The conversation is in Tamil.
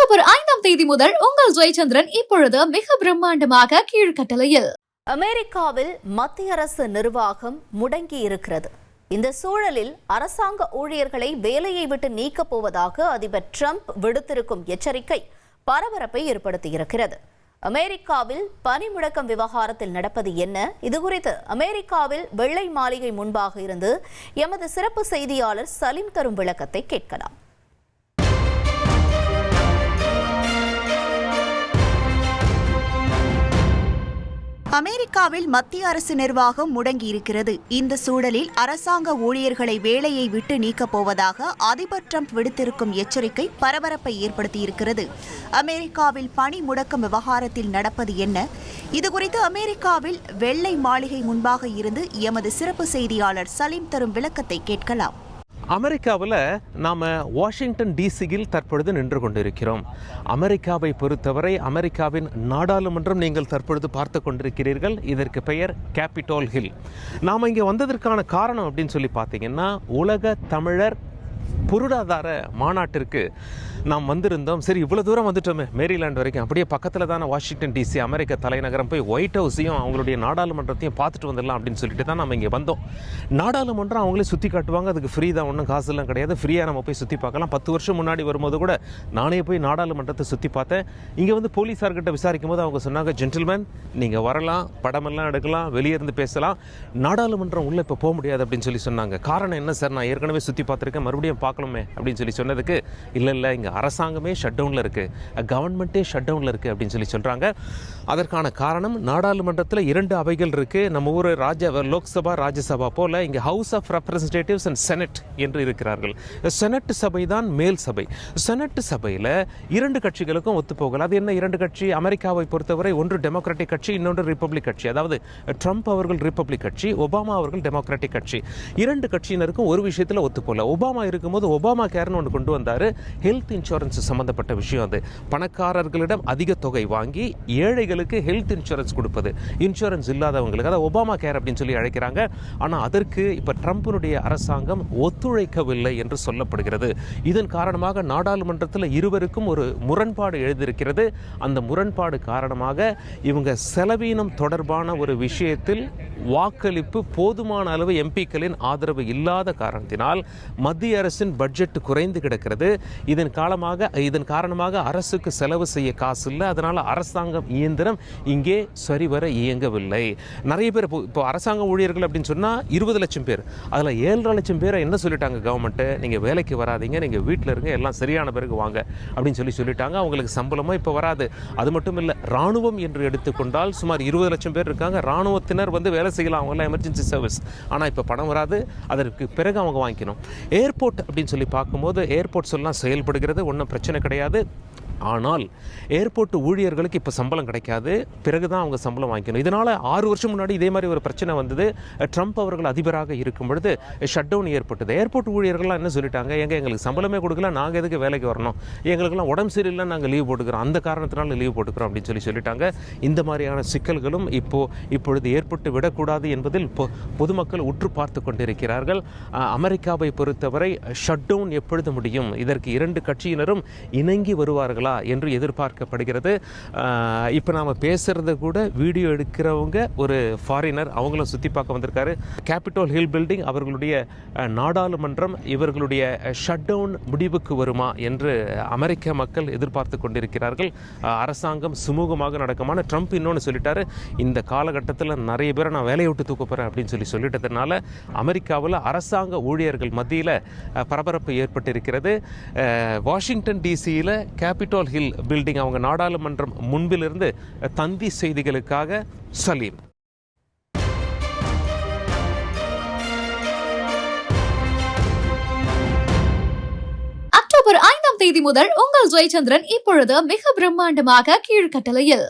அக்டோபர் 5ஆம் தேதி முதல் உங்கள் ஜெயச்சந்திரன் இப்பொழுது மிக பிரம்மாண்டமாக கீழ்கட்டளையில். அமெரிக்காவில் மத்திய அரசு நிர்வாகம் முடங்கி இருக்கிறது. இந்த சூழலில் அரசாங்க ஊழியர்களை வேலையை விட்டு நீக்கப் போவதாக அதிபர் டிரம்ப் விடுத்திருக்கும் எச்சரிக்கை பரபரப்பை ஏற்படுத்தியிருக்கிறது. அமெரிக்காவில் பணி முடக்கம் விவகாரத்தில் நடப்பது என்ன? இதுகுறித்து அமெரிக்காவில் வெள்ளை மாளிகை முன்பாக இருந்து எமது சிறப்பு செய்தியாளர் சலீம் தரும் விளக்கத்தை கேட்கலாம். அமெரிக்காவில் மத்திய அரசு நிர்வாகம் முடங்கியிருக்கிறது. இந்த சூழலில் அரசாங்க ஊழியர்களை வேலையை விட்டு நீக்கப் போவதாக அதிபர் டிரம்ப் விடுத்திருக்கும் எச்சரிக்கை பரபரப்பை ஏற்படுத்தியிருக்கிறது. அமெரிக்காவில் பணி முடக்கம் விவகாரத்தில் நடப்பது என்ன? இதுகுறித்து அமெரிக்காவில் வெள்ளை மாளிகை முன்பாக இருந்து எமது சிறப்பு செய்தியாளர் சலீம் தரும் விளக்கத்தை கேட்கலாம். அமெரிக்காவில் நாம் வாஷிங்டன் டிசியில் தற்பொழுது நின்று கொண்டிருக்கிறோம். அமெரிக்காவை பொறுத்தவரை அமெரிக்காவின் நாடாளுமன்றம் நீங்கள் தற்பொழுது பார்த்து கொண்டிருக்கிறீர்கள். இதற்கு பெயர் கேபிட்டல் ஹில். நாம் இங்கே வந்ததற்கான காரணம் அப்படின்னு சொல்லி பார்த்தீங்கன்னா, உலக தமிழர் பொருளாதார மாநாட்டிற்கு நாம் வந்திருந்தோம். சரி, இவ்வளோ தூரம் வந்துட்டோமே, மேரிலாண்ட் வரைக்கும், அப்படியே பக்கத்தில் தானே வாஷிங்டன் டிசி அமெரிக்க தலைநகரம், போய் ஒயிட் ஹவுஸையும் அவங்களுடைய நாடாளுமன்றத்தையும் பார்த்துட்டு வந்துடலாம் அப்படின்னு சொல்லிட்டு தான் நம்ம இங்கே வந்தோம். நாடாளுமன்றம் அவங்களே சுற்றி காட்டுவாங்க, அதுக்கு ஃப்ரீ தான், ஒன்றும் காசுலாம் கிடையாது, ஃப்ரீயாக நம்ம போய் சுற்றி பார்க்கலாம். 10 வருஷம் முன்னாடி வரும்போது கூட நானே போய் நாடாளுமன்றத்தை சுற்றி பார்த்தேன். இங்கே வந்து போலீஸார்கிட்ட விசாரிக்கும் போது அவங்க சொன்னாங்க, ஜென்டில்மேன் நீங்கள் வரலாம், படமெல்லாம் எடுக்கலாம், வெளியே இருந்து பேசலாம், நாடாளுமன்றம் உள்ளே இப்போ போக முடியாது அப்படின்னு சொல்லி சொன்னாங்க. காரணம் என்ன சார்? நான் ஏற்கனவே சுற்றி பார்த்துருக்கேன், மறுபடியும் பார்க்கணுமே அப்படின்னு சொல்லி சொன்னதுக்கு, இல்லை இங்கே அரசாங்கமே ஷட் டவுனில் இருக்குது, கவர்மெண்ட்டே ஷட் டவுனில் இருக்குது அப்படின்னு சொல்லி சொல்கிறாங்க. அதற்கான காரணம், நாடாளுமன்றத்தில் 2 அவைகள் இருக்குது. நம்ம ஊர் லோக்சபா ராஜ்யசபா போல் இங்கே house of representatives and senate என்று இருக்கிறார்கள். செனட் சபை தான் மேல் சபை. செனட் சபையில் 2 கட்சிகளுக்கும் ஒத்துப்போகல. அது என்ன 2 கட்சி? அமெரிக்காவை பொறுத்தவரை ஒன்று டெமோக்ராட்டிக் கட்சி, இன்னொன்று ரிப்பப்ளிக் கட்சி. அதாவது ட்ரம்ப் அவர்கள் ரிப்பப்ளிக் கட்சி, ஒபாமா அவர்கள் டெமோக்ராட்டிக் கட்சி. 2 கட்சியினருக்கும் ஒரு விஷயத்தில் ஒத்துப்போகல. ஒபாமா இருக்கும்போது ஒபாமா கேர்னு ஒன்று கொண்டு வந்தார். ஹெல்த் இன்சூரன்ஸ் சம்பந்தப்பட்ட விஷயம். அது பணக்காரர்களிடம் அதிக தொகை வாங்கி ஏழைகளுக்கு ஹெல்த் இன்சூரன்ஸ் கொடுப்பது, இன்சூரன்ஸ் இல்லாதவங்களுக்கு, அதை ஒபாமா கேர் அப்படின்னு சொல்லி அழைக்கிறாங்க. ஆனால் அதற்கு இப்போ ட்ரம்பினுடைய அரசாங்கம் ஒத்துழைக்கவில்லை என்று சொல்லப்படுகிறது. இதன் காரணமாக நாடாளுமன்றத்தில் இருவருக்கும் ஒரு முரண்பாடு எழுதியிருக்கிறது. அந்த முரண்பாடு காரணமாக இவங்க செலவீனம் தொடர்பான ஒரு விஷயத்தில் வாக்களிப்பு போதுமான அளவு எம்பிக்களின் ஆதரவு இல்லாத காரணத்தினால் மத்திய அரசின் பட்ஜெட் குறைந்து கிடக்கிறது. இதன் காரணமாக அரசுக்கு செலவு செய்ய காசு இல்லை. அதனால் அரசாங்கம் இயந்திரம் இங்கே சரிவர இயங்கவில்லை. நிறைய பேர் இப்போ அரசாங்க ஊழியர்கள் அப்படின்னு சொன்னால் 20 லட்சம் பேர், அதில் 7.5 லட்சம் பேரை என்ன சொல்லிட்டாங்க கவர்மெண்ட்டு, நீங்கள் வேலைக்கு வராதிங்க, நீங்கள் வீட்டில் இருங்க, எல்லாம் சரியான பிறகு வாங்க அப்படின்னு சொல்லிட்டாங்க. அவங்களுக்கு சம்பளமும் இப்போ வராது. அது மட்டும் இல்லை, இராணுவம் என்று எடுத்துக்கொண்டால் சுமார் 20 லட்சம் பேர் இருக்காங்க. இராணுவத்தினர் வந்து வேலை செய்யலாம், அவங்களாம் எமர்ஜென்சி சர்வீஸ். ஆனால் இப்போ பணம் வராது, அதற்கு பிறகு அவங்க வாங்கிக்கணும். ஏர்போர்ட் அப்படின்னு சொல்லி பார்க்கும்போது ஏர்போர்ட்ஸ் எல்லாம் செயல்படுகிறது, ஒன்றும் பிரச்சனை கிடையாது. ஆனால் ஏர்போர்ட் ஊழியர்களுக்கு இப்போ சம்பளம் கிடைக்காது, பிறகு தான் அவங்க சம்பளம் வாங்கிக்கணும். இதனால் 6 வருஷம் முன்னாடி இதே மாதிரி ஒரு பிரச்சனை வந்தது. ட்ரம்ப் அவர்கள் அதிபராக இருக்கும் பொழுது ஷட் டவுன் ஏற்பட்டது. ஏர்போர்ட் ஊழியர்கள்லாம் என்ன சொல்லிட்டாங்க, எங்களுக்கு சம்பளமே கொடுக்கல, நாங்கள் எதுக்கு வேலைக்கு வரணும், எங்களுக்கெல்லாம் உடம்பு சரியில்லை, நாங்கள் லீவ் போட்டுக்கிறோம், அந்த காரணத்தினால லீவ் போட்டுக்கிறோம் அப்படின்னு சொல்லிட்டாங்க. இந்த மாதிரியான சிக்கல்களும் இப்பொழுது ஏற்பட்டு விடக்கூடாது என்பதில் பொதுமக்கள் உற்று பார்த்து கொண்டிருக்கிறார்கள். அமெரிக்காவை பொறுத்தவரை ஷட் டவுன் எப்பொழுது முடியும், இதற்கு 2 கட்சியினரும் இணங்கி வருவார்கள் என்று எதிர்பார்க்கப்படுகிறது. இப்போ நாம பேசுறது கூட வீடியோ எடுக்கிறவங்க ஒரு ஃபாரினர், அவங்களும் சுற்றி பார்க்க வந்திருக்காரு. கேபிட்டல் ஹில் பில்டிங், அவர்களுடைய நாடாளுமன்றம், இவர்களுடைய ஷட் டவுன் முடிவுக்கு வருமா என்று அமெரிக்க மக்கள் எதிர்பார்த்து கொண்டிருக்கிறார்கள். அரசாங்கம் சுமூகமாக நடக்குமான ட்ரம்ப் இன்னொன்று சொல்லிட்டாரு, இந்த காலகட்டத்தில் நிறைய பேரை நான் வேலையை விட்டு தூக்க போகிறேன் அப்படின்னு சொல்லிட்டதுனால அமெரிக்காவில் அரசாங்க ஊழியர்கள் மத்தியில் பரபரப்பு ஏற்பட்டிருக்கிறது. வாஷிங்டன் டிசியில் கேபிட்டல் ஹில் பில்டிங், அவங்க நாடாளுமன்றம் முன்பிலிருந்து தந்தி செய்திகளுக்காக சலீம். அக்டோபர் 5ஆம் தேதி முதல் உங்கள் ஜெயச்சந்திரன் இப்பொழுது மிக பிரம்மாண்டமாக கீழ்கட்டளையில்.